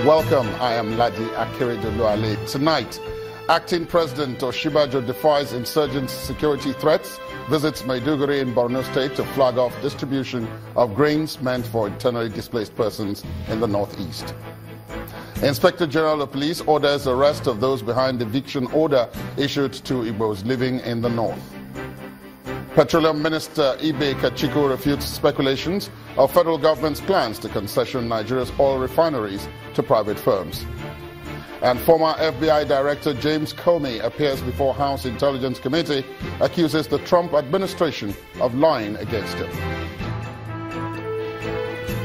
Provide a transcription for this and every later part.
Welcome, I am Ladi Akeredoluale. Tonight, Acting President Oshibajo defies insurgents' security threats, visits Maiduguri in Borno State to flag off distribution of grains meant for internally displaced persons in the northeast. Inspector General of Police orders arrest of those behind eviction order issued to Igbos living in the north. Petroleum Minister Ibe Kachiko refutes speculations of federal government's plans to concession Nigeria's oil refineries to private firms. And former FBI Director James Comey appears before House Intelligence Committee, accuses the Trump administration of lying against him.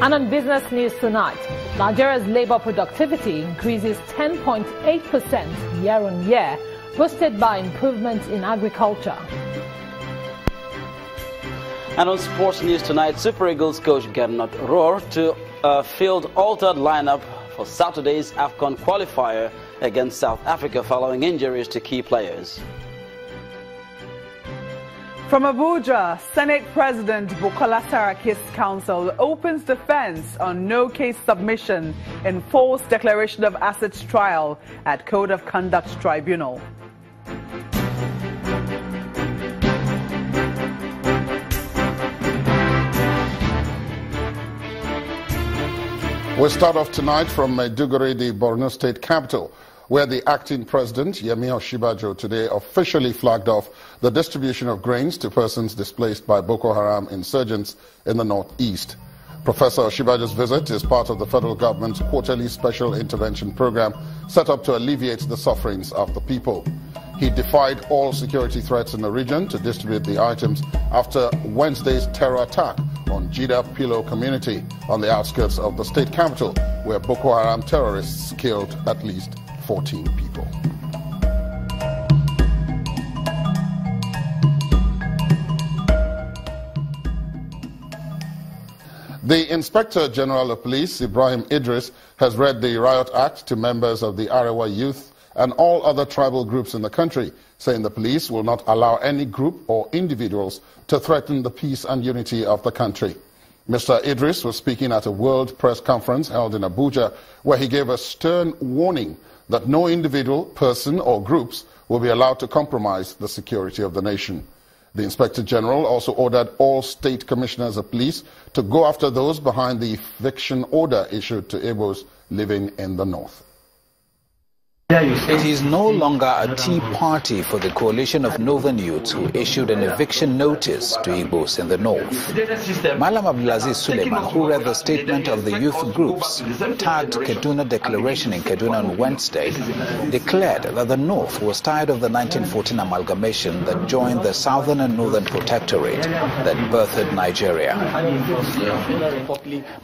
And on business news tonight, Nigeria's labor productivity increases 10.8% year-on-year, boosted by improvements in agriculture. And on sports news tonight, Super Eagles coach Gernot Rohr to field altered lineup for Saturday's AFCON qualifier against South Africa following injuries to key players. From Abuja, Senate President Bukola Saraki's council opens defense on no-case submission in false declaration of assets trial at Code of Conduct Tribunal. We'll start off tonight from Maiduguri, the Borno State capital, where the acting president, Yemi Oshibajo, today officially flagged off the distribution of grains to persons displaced by Boko Haram insurgents in the northeast. Professor Oshibajo's visit is part of the federal government's quarterly special intervention program set up to alleviate the sufferings of the people. He defied all security threats in the region to distribute the items after Wednesday's terror attack on Jida Pilo community on the outskirts of the state capital, where Boko Haram terrorists killed at least 14 people. The Inspector General of Police, Ibrahim Idris, has read the Riot Act to members of the Arewa youth and all other tribal groups in the country, saying the police will not allow any group or individuals to threaten the peace and unity of the country. Mr. Idris was speaking at a World Press Conference held in Abuja, where he gave a stern warning that no individual, person or groups will be allowed to compromise the security of the nation. The Inspector General also ordered all state commissioners of police to go after those behind the eviction order issued to Igbos living in the north. It is no longer a tea party for the coalition of northern youths who issued an eviction notice to Igbos in the north. Malam Abdulaziz Suleiman, who read the statement of the youth groups, tagged Kaduna Declaration in Kaduna on Wednesday, declared that the north was tired of the 1914 amalgamation that joined the southern and northern protectorate that birthed Nigeria.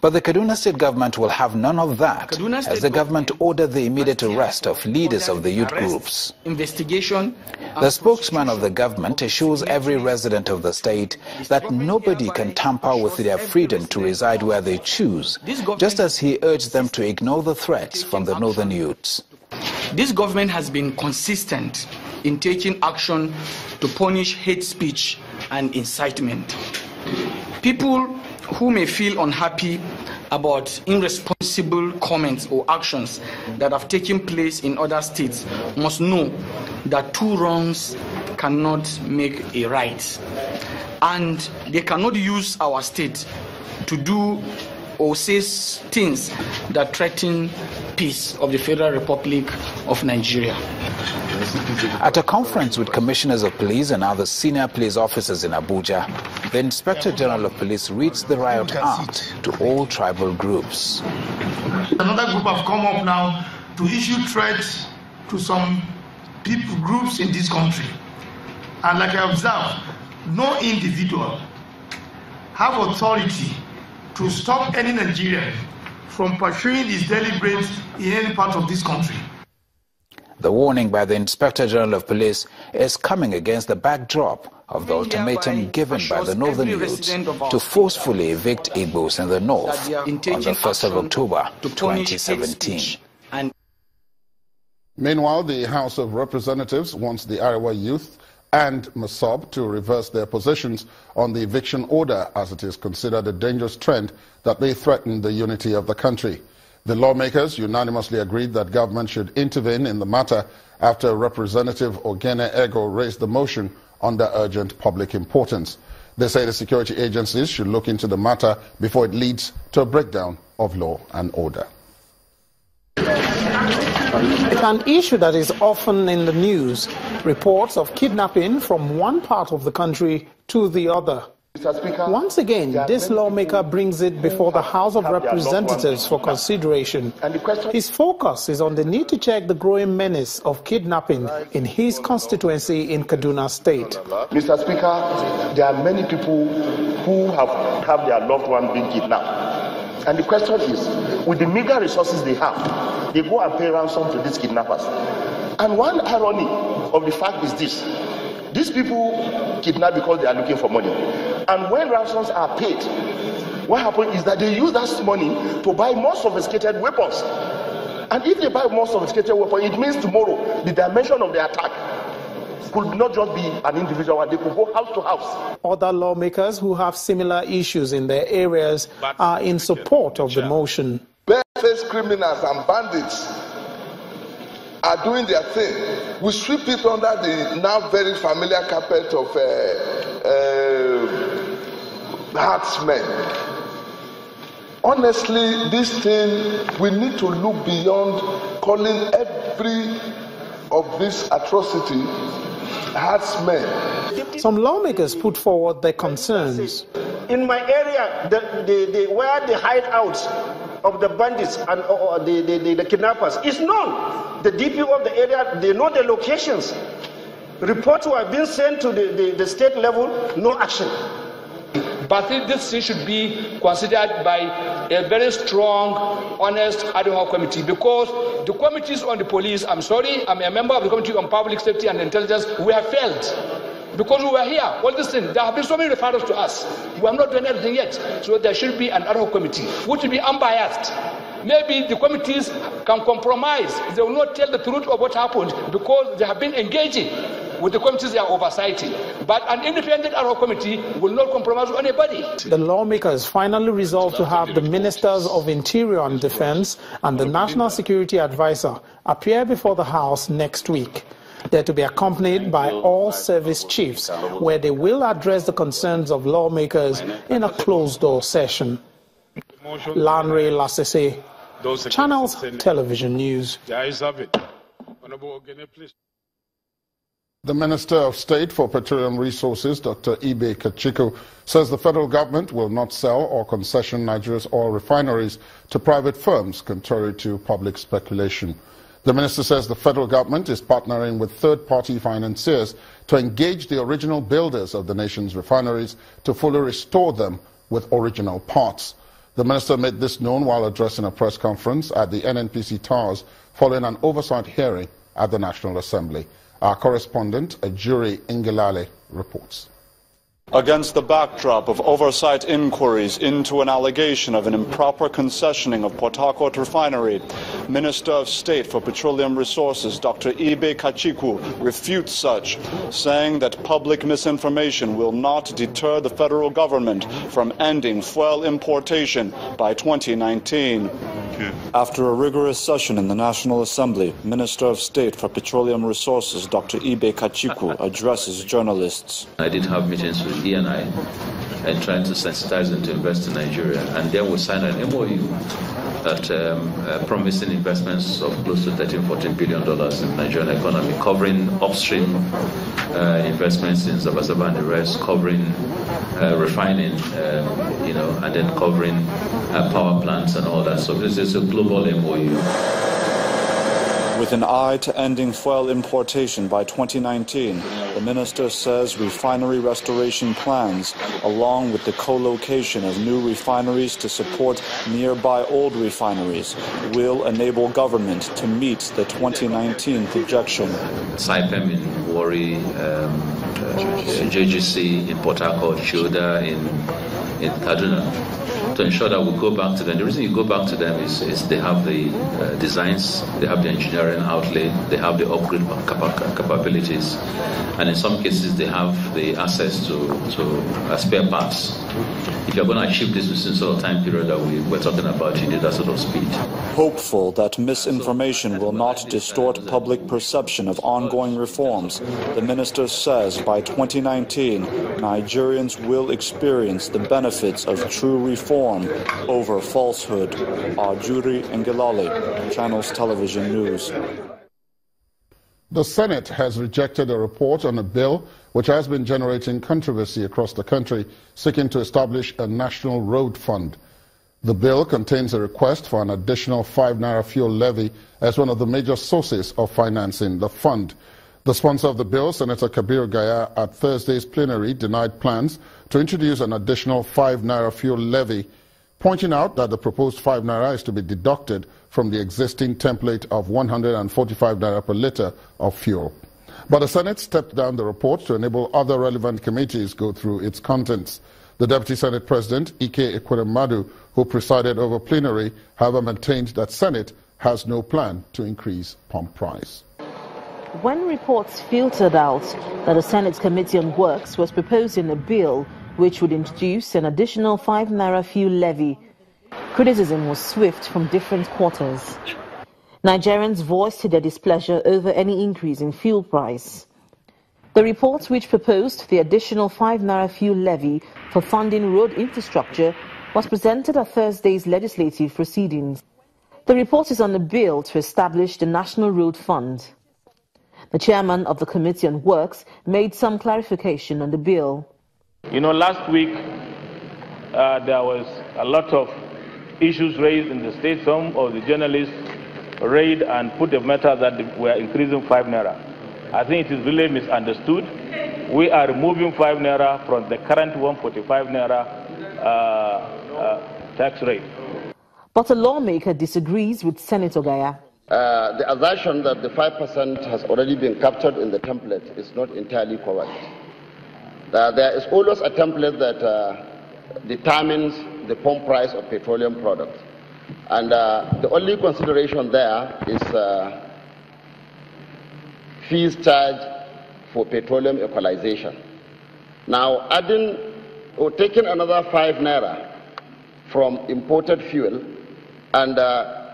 But the Kaduna state government will have none of that, as the government ordered the immediate arrest of leaders of the youth groups. The spokesman of the government assures every resident of the state that nobody can tamper with their freedom to reside where they choose, just as he urged them to ignore the threats from the northern youths. This government has been consistent in taking action to punish hate speech and incitement. People who may feel unhappy about irresponsible comments or actions that have taken place in other states must know that two wrongs cannot make a right, and they cannot use our state to do or say things that threaten peace of the Federal Republic of Nigeria. At a conference with commissioners of police and other senior police officers in Abuja, the Inspector General of Police reads the Riot Act to all tribal groups. Another group have come up now to issue threats to some people, groups in this country. And like I observed, no individual have authority to stop any Nigerian from pursuing his deliberates in any part of this country. The warning by the Inspector General of Police is coming against the backdrop of the ultimatum given by the northern youths to forcefully evict Igbos in the north on the 1st of October 2017. Meanwhile, the House of Representatives wants the Arewa youth and Masob to reverse their positions on the eviction order, as it is considered a dangerous trend that may threaten the unity of the country. The lawmakers unanimously agreed that government should intervene in the matter after Representative Ogene Ego raised the motion under urgent public importance. They say the security agencies should look into the matter before it leads to a breakdown of law and order. It's an issue that is often in the news. Reports of kidnapping from one part of the country to the other. Once again, this lawmaker brings it before the House of Representatives for consideration. His focus is on the need to check the growing menace of kidnapping in his constituency in Kaduna State. Mr. Speaker, there are many people who have their loved one being kidnapped. And the question is, with the meager resources they have, they go and pay ransom to these kidnappers. And one irony of the fact is this. These people kidnap because they are looking for money. And when ransoms are paid, what happens is that they use that money to buy more sophisticated weapons. And if they buy more sophisticated weapons, it means tomorrow the dimension of the attack could not just be an individual one, they could go house to house. Other lawmakers who have similar issues in their areas are in support of the motion. Barefaced criminals and bandits are doing their thing. We sweep it under the now very familiar carpet of herdsmen. Honestly, this thing, we need to look beyond calling every of this atrocity herdsmen. Some lawmakers put forward their concerns. In my area, where the hideouts of the bandits and the kidnappers is known. The DPO of the area, they know the locations. Reports were being sent to the state level, no action. But this thing should be considered by a very strong, honest ad hoc committee, because the committees on the police, I'm sorry, I'm a member of the Committee on Public Safety and Intelligence, we have failed. Because we were here, all this thing, there have been so many referrals to us. We have not done anything yet. So there should be an ad hoc committee, which will be unbiased. Maybe the committees can compromise. They will not tell the truth of what happened because they have been engaging with the committees they are oversighting. But an independent ad hoc committee will not compromise with anybody. The lawmakers finally resolved to have the Ministers of Interior and Defense and the National Security Advisor appear before the House next week. They're to be accompanied by all service chiefs, where they will address the concerns of lawmakers in a closed-door session. Lanre Lasese, Channels Television News. The Minister of State for Petroleum Resources, Dr. Ibe Kachiku, says the federal government will not sell or concession Nigeria's oil refineries to private firms, contrary to public speculation. The minister says the federal government is partnering with third-party financiers to engage the original builders of the nation's refineries to fully restore them with original parts. The minister made this known while addressing a press conference at the NNPC Towers following an oversight hearing at the National Assembly. Our correspondent, Ajuri Ingilale, reports. Against the backdrop of oversight inquiries into an allegation of an improper concessioning of Port Harcourt Refinery, Minister of State for Petroleum Resources Dr. Ibe Kachiku refutes such, saying that public misinformation will not deter the federal government from ending fuel importation by 2019. After a rigorous session in the National Assembly, Minister of State for Petroleum Resources Dr. Ibe Kachiku addresses journalists. I did have meetings with E&I and trying to sensitize them to invest in Nigeria, and then we signed an MOU that promising investments of close to $13–14 billion in the Nigerian economy, covering upstream investments in Zabazaba and the rest, covering refining, and then covering power plants and all that. So this is a global MOU. With an eye to ending fuel importation by 2019, the minister says refinery restoration plans, along with the co-location of new refineries to support nearby old refineries, will enable government to meet the 2019 projection. Saipem in Warri, JGC in Port Harcourt, Shoda in Kaduna. to ensure that we go back to them. The reason you go back to them is they have the designs, they have the engineering outlay, they have the upgrade capabilities, and in some cases they have the access to spare parts. If you're going to achieve this within sort of time period that we're talking about, you need that sort of speed. Hopeful that misinformation will not distort public perception of ongoing reforms, the minister says by 2019, Nigerians will experience the benefits of true reform over falsehood. Ajuri Ngelale, Channels Television News. The Senate has rejected a report on a bill which has been generating controversy across the country, seeking to establish a national road fund. The bill contains a request for an additional 5 naira fuel levy as one of the major sources of financing the fund. The sponsor of the bill, Senator Kabir Gaya, at Thursday's plenary denied plans to introduce an additional 5 naira fuel levy, pointing out that the proposed 5 naira is to be deducted from the existing template of 145 naira per litre of fuel. But the Senate stepped down the report to enable other relevant committees go through its contents. The Deputy Senate President, Ike Ekweremadu, who presided over plenary, however maintained that Senate has no plan to increase pump price. When reports filtered out that the Senate Committee on Works was proposing a bill which would introduce an additional 5 naira fuel levy, criticism was swift from different quarters. Nigerians voiced their displeasure over any increase in fuel price. The report, which proposed the additional 5 naira fuel levy for funding road infrastructure, was presented at Thursday's legislative proceedings. The report is on a bill to establish the National Road Fund. The chairman of the Committee on Works made some clarification on the bill. You know, last week there was a lot of issues raised in the state. Some of the journalists raised and put the matter that we are increasing 5 naira. I think it is really misunderstood. We are removing 5 naira from the current 145 naira tax rate. But a lawmaker disagrees with Senator Gaya. The assertion that the 5% has already been captured in the template is not entirely correct. There is always a template that determines the pump price of petroleum products. And the only consideration there is fees charged for petroleum equalization. Now, adding or taking another 5 naira from imported fuel and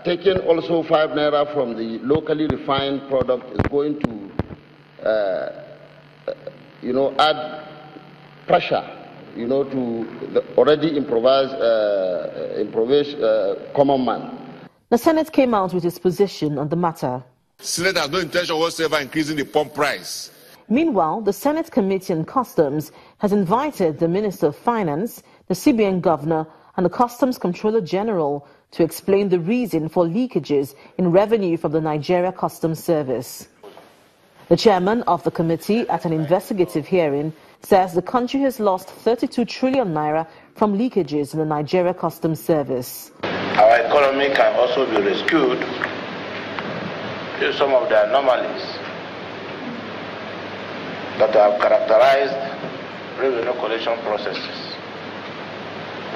taking also 5 naira from the locally refined product is going to, add pressure, to the already improvised common man. The Senate came out with its position on the matter. Senate has no intention whatsoever increasing the pump price. Meanwhile, the Senate Committee on Customs has invited the Minister of Finance, the CBN Governor, and the Customs Controller General to explain the reason for leakages in revenue from the Nigeria Customs Service. The chairman of the committee, at an investigative hearing, says the country has lost 32 trillion naira from leakages in the Nigeria Customs Service. Our economy can also be rescued to some of the anomalies that have characterized revenue collection processes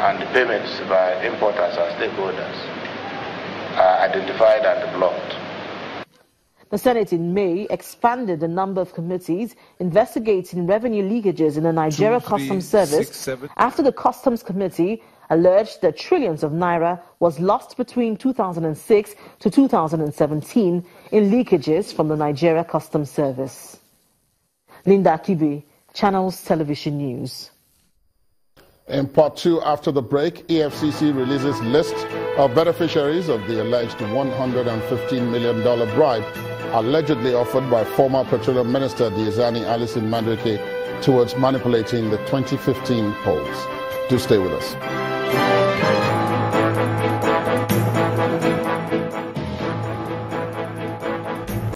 and the payments by importers and stakeholders are identified and blocked. The Senate in May expanded the number of committees investigating revenue leakages in the Nigeria Customs Service after the Customs Committee alleged that trillions of naira was lost between 2006 to 2017 in leakages from the Nigeria Customs Service. Linda Kibe, Channels Television News. In part two, after the break, EFCC releases list of beneficiaries of the alleged $115 million bribe allegedly offered by former Petroleum Minister Diezani Alison Madueke towards manipulating the 2015 polls. Do stay with us.